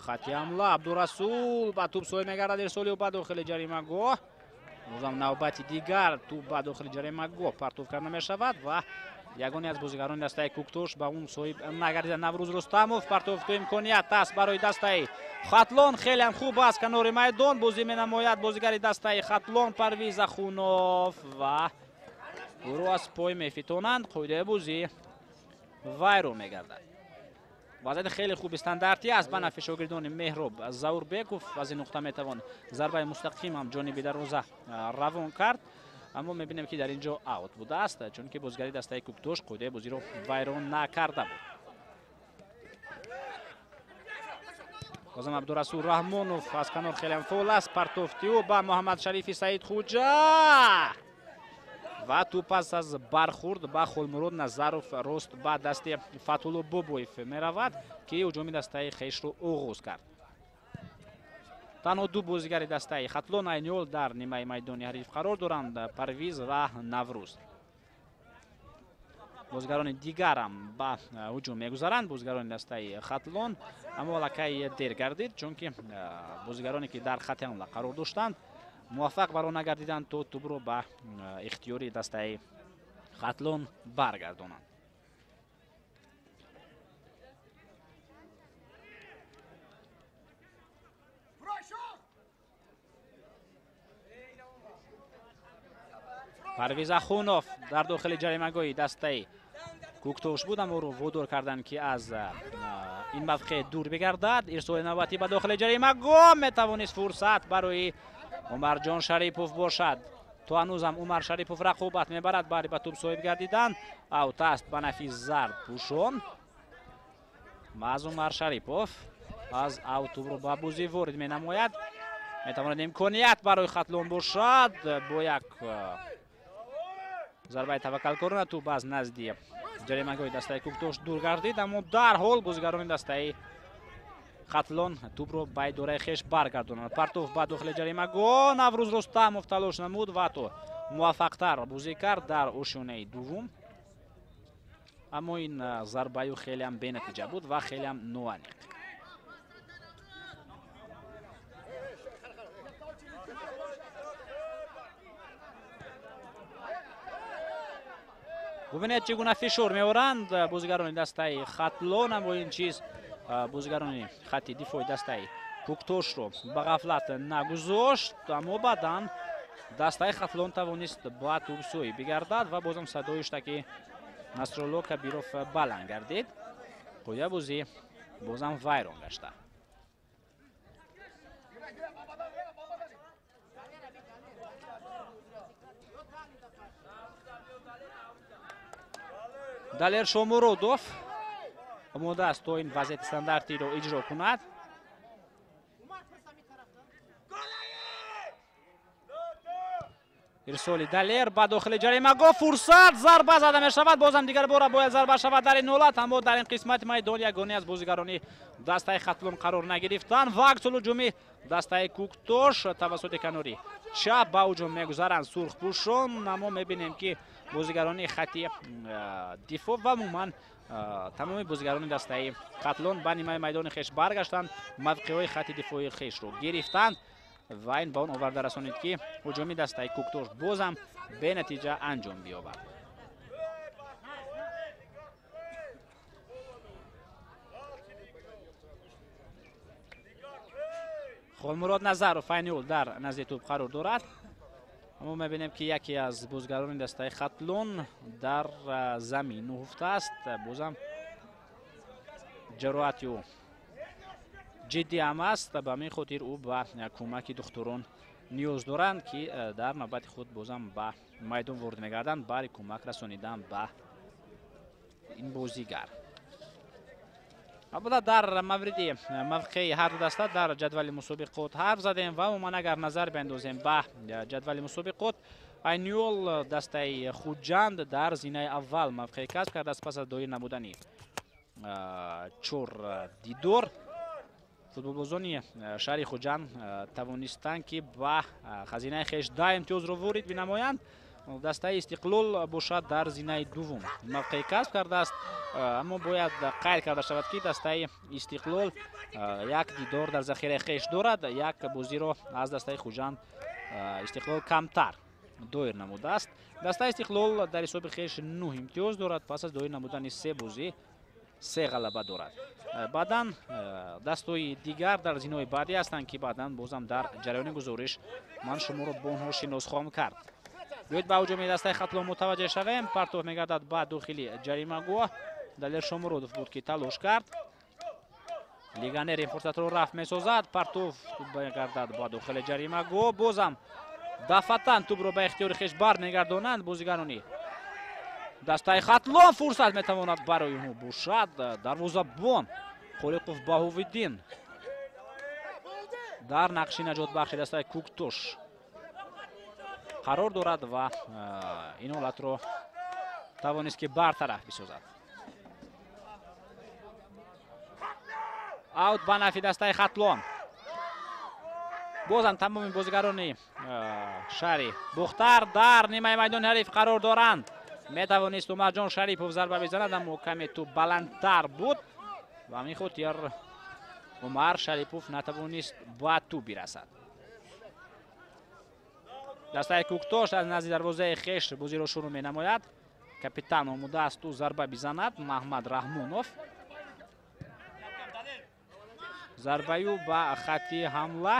хати ҳамла Абдурасул ба тӯб соҳиб мегардад. ирсоли ба дохили ҷаримагоҳ. бозам навбати дигар тӯб ба дохили ҷаримагоҳ партов карда мешавад ва ягоне аз бозигарони дастаи Куктош ба он соҳиб нагардида. Наврӯз Рустамов. партов ту имконият аст барои дастаи Хатлон. хелеам хуб аст канори майдон бозӣ менамояд бозигари дастаи Хатлон Парвиз Ахунов ва ӯро аз пой мефитонанд. қоидаи бозӣ вайрон мегардад. вазъияти хеле хуби стандартӣ аст ба нафи шогирдони Меҳроб Заҳурбеков. аз ин нуқта метавон зарбаи мустақимам ҷониби дарвоза равон кард. аммо мебинем ки дар ин ҷо аут будааст чунки бозигари дастаи Куктош қоидаи бозиро вайрон накарда буд. бозам Абдурасул Раҳмонов аз канор хелеам фол аст. партофтиӯ ба Муҳаммад Шарифи Саидхуҷа ва ту пас аз бархурд ба Холмурод Назаров рост ба дасти Фатҳулло Бобоев меравад ки ҳуҷуми дастаи хешро оғоз кард. танҳо ду бозигари дастаи Хатлон айни ҳол дар нимаи майдони ҳариф қарор доранд. Парвиз ва Наврӯз. бозигарони дигарам ба ҳуҷум мегузаранд. бозигарони дастаи Хатлон аммо аллакай дер гардид чунки бозигароне ки дар хати ҳамла қарор доштанд муваффақ баро нагардиданд то тӯбро ба ихтиёри дастаи Хатлон баргардонанд. Парвиз Ахунов дар дохили ҷаримагоҳи дастаи Куктош буд аммо ӯро водор карданд ки аз ин мавқеъ дур бигардад. ирсоли навбатӣ ба дохили ҷаримагоҳ метавонист фурсат барои Умарҷон Шарипов бошад. то ҳанӯзам Умар Шарипов рақобат мебарад бари ба тӯб соҳиб гардидан. аут аст ба нафи зард пӯшон. маъз Умар Шарипов аз аут тӯбро ба бозӣ ворид менамояд. метавонад имконият барои Хатлон бошад. бо як зарбаи таваккалкорона тӯб аз назди ҷаримагоҳи дастаи Куктош дур гардид аммо дарҳол бозигарони дастаи Хатлон тӯбро ба идораи хеш баргардонанд. партов ба дохили ҷаримагоҳ. Наврӯз Рустамов талош намуд ва то муваффақтар бозӣ кард дар ошёнаи дуввум. аммо ин зарбаю хелеам бенатиҷа буд ва хелеам ноаниқ. бубинед чӣ гуна фишор меоранд бозигарони дастаи Хатлон. аммо ин чиз бозигарони хатти дифои дастаи Куктошро ба ғафлат нагузошт. аммо баъдан дастаи Хатлон тавонист ба тӯб соҳиб бигардад ва бозам садои штаки Насрулло Кабиров баланд гардид. қоидаи бозӣ бозам вайрон гашта. далер шомуродов омода аст то ин вазъияти стандартиро иҷро кунад. ирсоли далер ба дохили ҷаримагоҳ фурсат зарба зада мешавад. Бозам дигар бора бояд зарба шавад дар ин ҳолат, аммо дар ин қисмати майдон ягоне аз бозигарони дастаи Хатлон қарор нагирифтанд. Вақт ҳуҷуми дастаи Куктош тавассути канори чап ба ҳуҷум мегузаранд сурхпӯшон, аммо мебинем ки бозигарони хати дифоъ ва умуман тамоми бозигарони дастаи Хатлон ба нимаи майдони хеш баргаштанд, мавқеъҳои хати дифоъи хешро гирифтанд ва ин ба он оварда расонид ки ҳуҷуми дастаи Куктош бозам бенатиҷа анҷом биёбад. холмурод Назаров айни ҳол дар назди тӯб қарор дорад, аммо мебинем ки яке аз бозигарони дастаи Хатлон дар замин нуҳуфтааст. бозам ҷароҳати ӯ ҷиддӣ ҳам аст, ба ҳамин хотир ӯ ба кӯмаки духтурон ниёз доранд ки дар навбати худ бозам ба майдон ворид мегарданд бари кӯмак расонидан ба ин бозигар. албатта дар мавриди мавқеи ҳарду даста дар ҷадвали мусобиқот ҳарф задем ва умуман агар назар биандозем ба ҷадвали мусобиқот, айни ҳол дастаи хуҷанд дар зинаи аввал мавқеи касб кардааст пас аз доир намудани 4 дидор. футболбозони шаҳри хуҷанд тавонистанд ки ба хазинаи хеш 10 имтиёзро ворид бинамоянд. дастаи Истиқлол бошад дар зинаи дуввум мавқеи касб кардааст, аммо бояд қайд карда шавад ки дастаи Истиқлол як дидор дар захираи хеш дорад. як бозиро аз дастаи хуҷанд Истиқлол камтар доир намудааст. дастаи Истиқлол дар ҳисоби хеш 9 имтиёз дорад, пас аз доир намудани 3 бозӣ 3 ғалаба дорад. баъдан дастои дигар дар зинои баъдӣ ҳастанд ки баъдан бозам дар ҷараёни гузориш ман шуморо бо онҳо шинос хоҳам кард. биёед ба ҳуҷуми дастаи Хатлон мутаваҷҷеҳ шавем. партов мегардад ба дохили ҷаримагоҳ. далер шомуродов буд ки талош кард. легионер ин фурсатро рафт месозад. партов мегардад ба дохили ҷаримагоҳ. бозам дафатан тӯбро ба ихтиёри хеш бармегардонанд бозигарони дастаи Хатлон. фурсат метавонад барои онҳо бошад. дарвозабон Холиқов Баҳовиддин дар нақши наҷотбахши дастаи Куктош қарор дорад ва ин ҳолатро тавонист ки бартараф бисозад. аут ба нафи дастаи Хатлон. бозам тамоми бозигарони шаҳри Бухтар дар нимаи майдони ҳариф қарор доранд. метавонист Умарҷон Шарипов зарба бизанад, аммо каме тӯб баландтар буд. ба ҳамин хотир Умар Шарипов натавонист ба тӯб бирасад. дастаи Куктош аз назди дарвозаи хеш бозиро шурӯъ менамояд. капитан омодааст ӯ зарба бизанад. Маҳмад Раҳмонов зарбаю ба хати ҳамла.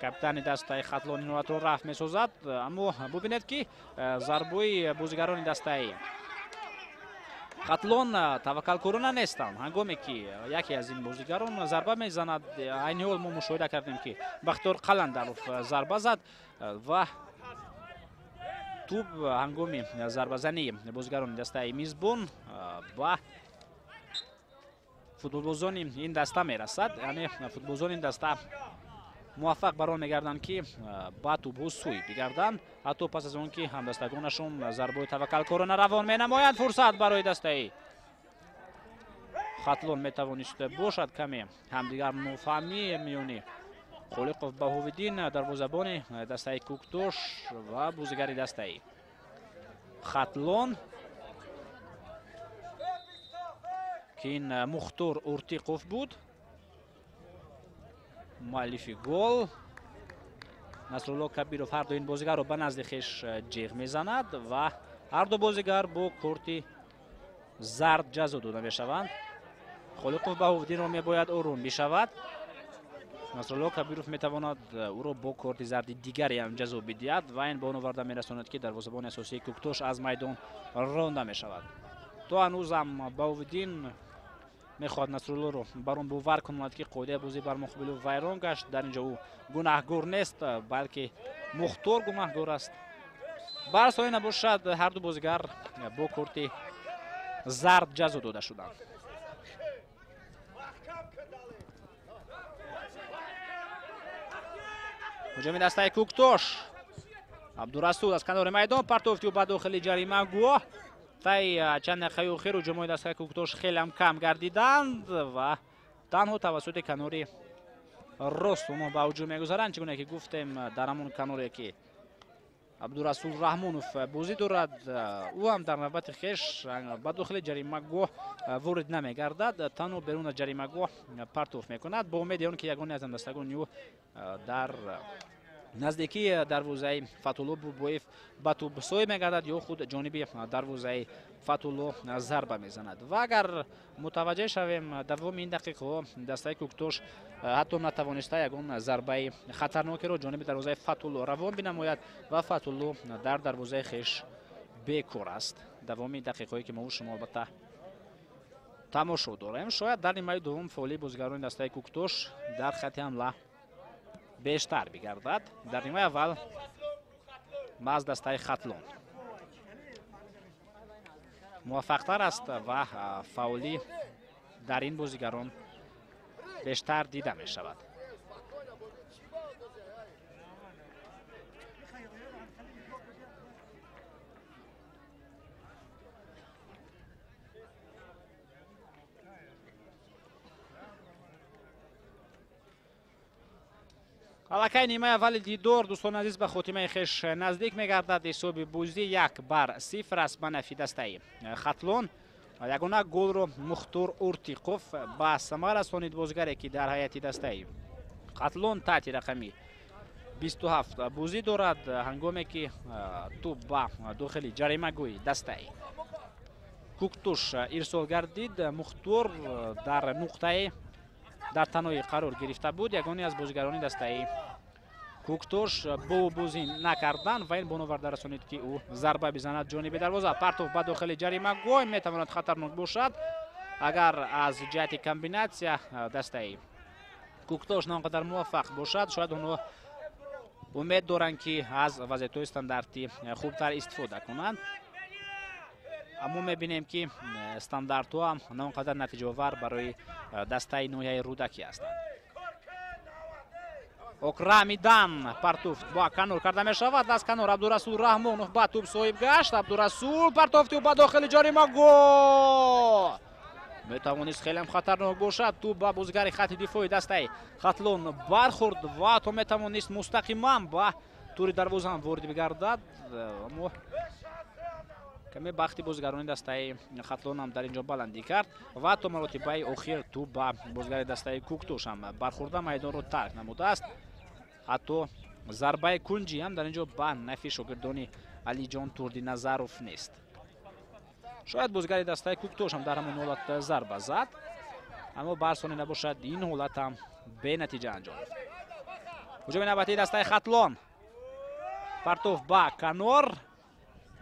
капитани дастаи Хатлон ин ҳолатро рафт месозад, аммо бубинед ки зарбои бозигарони дастаи Хатлон таваккалкорона нестанд. ҳангоме ки яке аз ин бозигарон зарба мезанад, айни ҳол мо мушоҳида кардем ки Бахтиёр Қаландаров зарба зад ва тӯб ҳангоми зарбазании бозигарони дастаи мизбон ба футболбозони ин даста мерасад. яъне футболбозони ин даста муваффақ бар он мегарданд ки ба тӯбҳо сӯй бигарданд, ҳатто пас аз он ки ҳамдастагонашон зарбои таваккалкорона равон менамоянд. фурсат барои дастаи Хатлон метавонист бошад. каме ҳамдигар нофаҳмӣ миёни Холиқов Баҳовиддин дарвозабони дастаи Куктош ва бозигари дастаи Хатлон ки ин Мухтор Уртиқов буд муаллифи гол. Насрулло Кабиров ҳарду ин бозигарро ба назди хеш ҷиғ мезанад ва ҳарду бозигар бо корти зард ҷазо дода мешаванд. Холиқов Баҳовиддинро мебояд ором бишавад. Насрулло Кабиров метавонад ӯро бо корти зарди дигаре ҳам ҷазо бидиҳад ва ин ба он оварда мерасонад ки дарвозабони асосии Куктош аз майдон ронда мешавад. то ҳанӯзам Баҳовиддин мехоҳад Насруллоро бар он бовар кунад ки қоидаи бозӣ бар муқобили вайрон гашт. дар инҷо ӯ гунаҳгор нест, балки Мухтор гунаҳгор аст. бар сои набошад ҳарду бозигар бо корти зарб ҷазо дода шуданд. ҳуҷуми дастаи Куктош. Абдурасул аз канори майдон партофтиу ба дохили ҷаримагоҳ. тай чанд дақиқаи охир ҳуҷумои дастаи Куктош хелам кам гардиданд ва танҳо тавассути канори рост онҳо ба ҳуҷум мегузаранд. Чӣ гуна ки гуфтем дар ҳамон каноре ки Абдурасул Раҳмонов бозӣ дорад, ӯ ҳам дар навбати хеш ба дохили ҷаримагоҳ ворид намегардад, танҳо берун аз ҷаримагоҳ партоф мекунад бо умеди он ки ягоне аз ҳамдастагони ӯ дар наздикии дарвозаи Фатулло Бубоев ба тӯб соҳиб мегардад ё худ ҷониби дарвозаи Фатулло зарба мезанад. Ва агар мутаваҷҷеҳ шавем дар давоми ин дақиқаҳо дастаи Куктош ҳатто натавониста ягон зарбаи хатарнокеро ҷониби дарвозаи Фатулло равон бинамояд ва Фатулло дар дарвозаи хеш бекор аст. Давоми дақиқаҳое ки мо шумо албатта тамошо дорем. Шояд дар нимаи дуввум фаъолии бозигарони дастаи Куктош дар хати ҳамла бештар бигардад. Дар нимаи аввал маз дастаи Хатлон муваффақтар аст ва фаъолӣ дар ин бозигарон бештар дида мешавад. аллакай нимаи аввали дидор дӯстони азиз ба хотимаи хеш наздик мегардад. ҳисоби бозӣ 1-0 аст ба нафи дастаи Хатлон. ягона голро Мухтор Уртиқов ба самар расонид, бозигаре ки дар ҳайати дастаи Хатлон таҳти рақами 27 бозӣ дорад. ҳангоме ки тӯб ба дохили ҷаримагӯи дастаи Куктош ирсол гардид, Мухтор дар нуқтае дар танои қарор гирифта буд. ягоне аз бозигарони дастаи Куктош бо бозӣ накарданд ва ин боноварда расонид ки ӯ зарба бизанад ҷониби дарвоза. партов ба дохили ҷаримагоҳ метавонад хатарнок бошад агар аз ҷиҳати комбинатсия дастаи Куктош на он қадар муваффақ бошад. шояд онҳо умед доранд ки аз вазъиятҳои стандартӣ хубтар истифода кунанд. аммо мебинем ки стандартҳо ҳам на он қадар натиҷаовар барои дастаи ноҳияи рӯдакӣ ҳастанд. окрамидан партоф ба канор карда мешавад. аз канор Абдурасул Раҳмонов ба тӯб соҳиб гашт. Абдурасул партофтиу ба дохили ҷаримагоҳ метавонист хелем хатарнок бошад. тӯб ба бозигари хати дифои дастаи Хатлон бархӯрд ва то метавонист мустақиман ба тури дарвоза ворид бигардад. аммо каме бахти бозигарони дастаи Хатлон ҳам дар инҷо баландӣ кард ва то маротибаи охир тӯб ба бозигари дастаи Куктош ҳам бархӯрда майдонро тарк намудааст. ҳатто зарбаи кунҷӣ ҳам дар инҷо ба нафи шогирдони Алиҷон Турдиназаров нест. шояд бозигари дастаи Куктош ҳам дар ҳамон ҳолат зарба зад, аммо барсоне набошад ин ҳолат ҳам бенатиҷа анҷом ёфт. ҳуҷуми навбатии дастаи Хатлон. партов ба канор.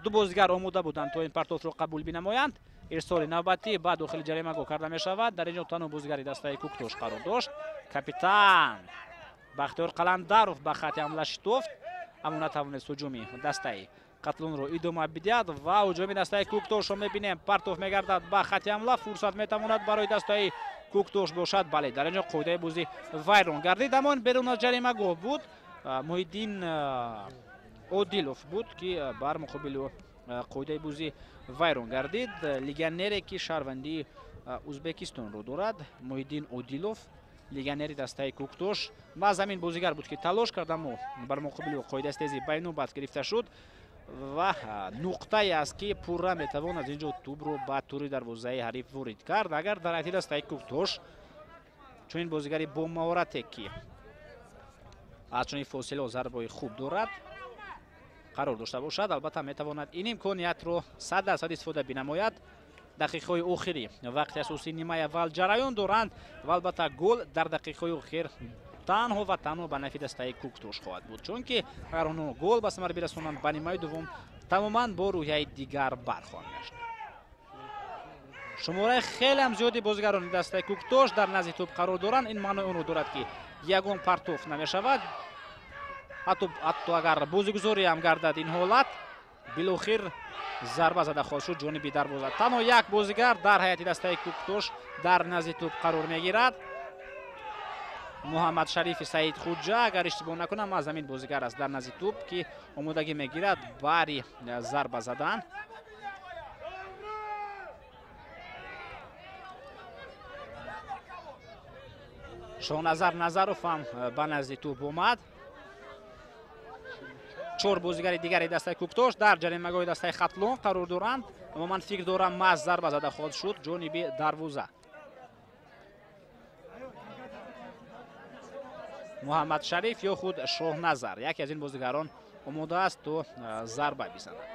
ду бозигар омода буданд то ин партофро қабул бинамоянд. ирсоли навбатӣ ба дохили ҷаримагоҳ карда мешавад. дар инҷо танҳо бозигари дастаи Куктош қарор дошт. капитан Бахтиёр Қаландаров ба хати ҳамла шитофт, аммо натавонист ҳуҷуми дастаи Хатлонро идома бидиҳад ва ҳуҷуми дастаи Куктошро мебинем. партов мегардад ба хати ҳамла. фурсат метавонад барои дастаи Куктош бошад. бале, дар инҷо қоидаи бозӣ вайрон гардид, аммо ин берун аз ҷаримагоҳ буд. Муҳиддин Одилов буд ки бар муқобили қоидаи бозӣ вайрон гардид. легионере ки шаҳрвандии Узбекистонро дорад, Муҳиддин Одилов, легионери дастаи Куктош. ба замин бозигар буд ки талош кард, аммо бар муқобили қоидастези байнобат гирифта шуд ва нуқтае аст ки пурра метавонад инҷо тӯбро ба тури дарвозаи ҳариф ворид кард. агар дар ҳайати дастаи Куктош чунин бозигари бо маҳорате ки аз чунин фосила зарбаи хуб дорад қарор дошта бошад, албатта метавонад ин имкониятро 100% истифода бинамояд. дақиқаҳои охирӣ вақти асосии нимаи аввал ҷараён доранд ва албатта гол дар дақиқаҳои охир танҳо ва танҳо ба нафи дастаи Куктош хоҳад буд, чунки агар онҳо гол ба самар бирасонанд ба нимаи дуввум тамоман бо рӯҳияи дигар бархоҳанд гашт. шумораи хелеам зиёди бозигарони дастаи Куктош дар назди тӯб қарор доранд. ин маънои онро дорад ки ягон партоф намешавад. ҳатто агар бозигузорӣ ҳам гардад ин ҳолат билохир зарба зада хол шуд ҷониби дарвоза. Танҳо як бозигар дар ҳайати дастаи Куктош дар назди тӯб қарор мегирад. муҳаммад шарифи саид хуҷа, агар иштибоҳ накунам аз ҳамин бозигар аст дар назди тӯб ки омодагӣ мегирад бари зарба задан. шоҳназар назаров ҳам ба назди тӯб омад. 4 бозигари дигари дастаи Куктош дар ҷаримагоҳи дастаи Хатлон қарор доранд. аммо ман фикр дорам маз зарба зада хоҳад шуд ҷониби дарвоза. муҳаммад шариф ё худ шоҳназар, яке аз ин бозигарон омода аст то зарба бизанад.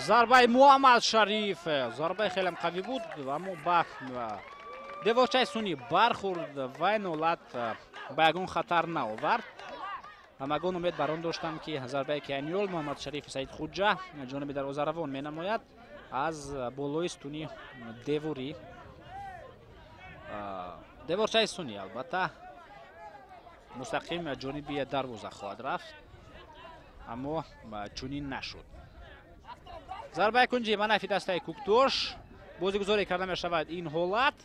зарбаи муҳаммад шариф, зарбаи хеле қавӣ буд, аммо ба деворчаи сунӣ бархӯрд. вай нолат ба ягон хатар наовард. ҳамагон умед бар он доштам ки зарбаи кианиёл муҳаммад шарифи саид хуҷа ҷониби дарвозаравон менамояд аз болои стуни деворчаи сунӣ албатта мустақим ҷониби дарвоза хоҳад рафт, аммо чунин нашуд. зарбаи кунҷи ба нафи дастаи Куктош, бозигузорӣ карда мешавад ин ҳолат.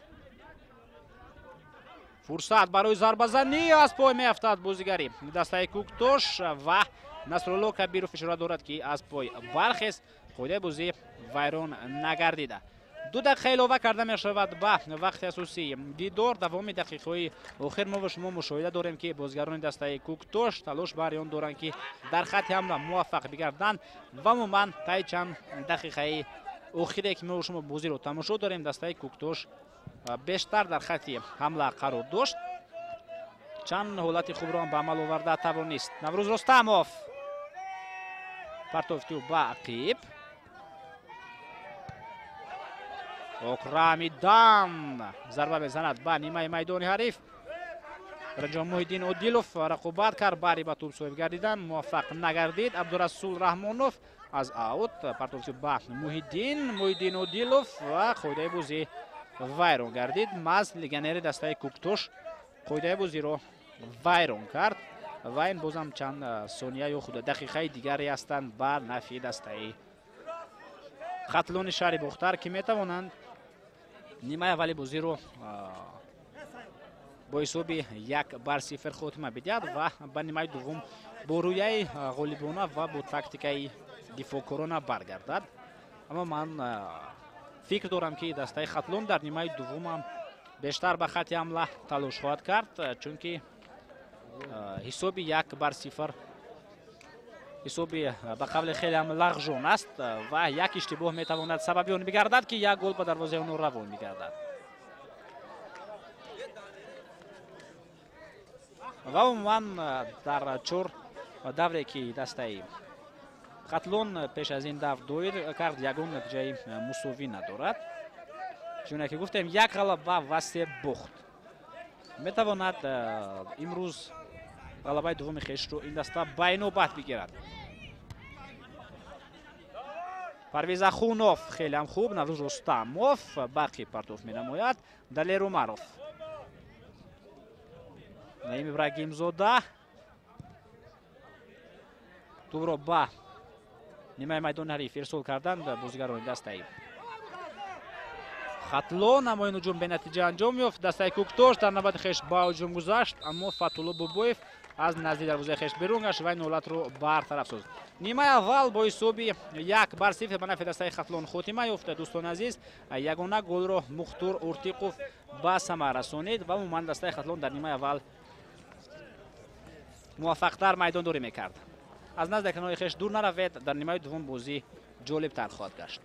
фурсат барои зарбазанӣ, аз пой меафтад бозигари дастаи Куктош ва Насрулло Кабиров ишора дорад ки аз пой бархест, қоидаи бозӣ вайрон нагардида. 2 дақиқа илова карда мешавад ба вақти асосии дидор. давоми дақиқаҳои охир мо ва шумо мушоҳида дорем ки бозигарони дастаи Куктош талош бари он доранд ки дар хатти ҳамла муваффақ бигарданд ва умуман таи чанд дақиқаи охире ки мо ва шумо бозиро тамошо дорем, дастаи Куктош бештар дар хатти ҳамла қарор дошт. чанд ҳолати хубро ба амал оварда тавонист. Наврӯз Рустамов партофту ба ақиб. Окрамидан зарба мезанад ба нимаи майдони ҳариф. Раҷон Муҳиддин Одилов рақобат кард, бари ба тӯб соҳиб гардидан муваффақ нагардид. Абдурасул Раҳмонов аз аут партофту ба Муҳиддин Одилов ва қоидаи бозӣ вайрон гардид. Маз легионери дастаи Куктош қоидаи бозиро вайрон кард ва ин бозам чанд сония ё худ дақиқаи дигаре ҳастанд ба нафи дастаи Хатлони шаҳри Бухтар ки метавонанд нимаи аввали бозиро бо ҳисоби 1-0 хотима бидиҳад ва ба нимаи дуввум бо рӯяи ғолибона ва бо тактикаи дифоъкорона баргардад. аммо ман фикр дорам ки дастаи Хатлон дар нимаи дуввумам бештар ба хатти ҳамла талош хоҳад кард, чунки ҳисоби 1-0 ҳисоби ба қавли хелеам лағжон аст ва як иштибоҳ метавонад сабаби он бигардад ки як гол ба дарвозаи онҳо равон мегардад. ва умуман дар 4 давре ки дастаи Хатлон пеш аз ин давр доир кард, ягон натиҷаи мусовӣ надорад. чуне ки гуфтем, як ғалаба ва 3 бохт. метавонад имрӯз ғалабаи дуввуми хешро ин даста ба инобат бигирад. Парвиз Ахунов хеле ҳам хуб. Наврӯз Рустамов бақи партоф менамояд. Далер Умаров, Наим Ибрагимзода тӯбро ба нимаи майдони ҳариф ирсол карданд бозигарони дастаи Хатлон, аммо ин ҳуҷум бенатиҷа анҷом ёфт. дастаи Куктош дар навбати хеш ба ҳуҷум гузашт, аммо Фатулло Бобоев аз назди дарвозаи хеш берун гашт ва ин ҳолатро бартараф созд. нимаи аввал бо ҳисоби 1-0 ба нафи дастаи Хатлон хотима ёфт. дӯстони азиз, ягона голро Мухтор Уртиқов ба самар расонид ва умуман дастаи Хатлон дар нимаи аввал муваффақтар майдондорӣ мекард. аз назди экранҳои хеш дур наравед, дар нимаи дуввум бозӣ ҷолибтар хоҳад гашт.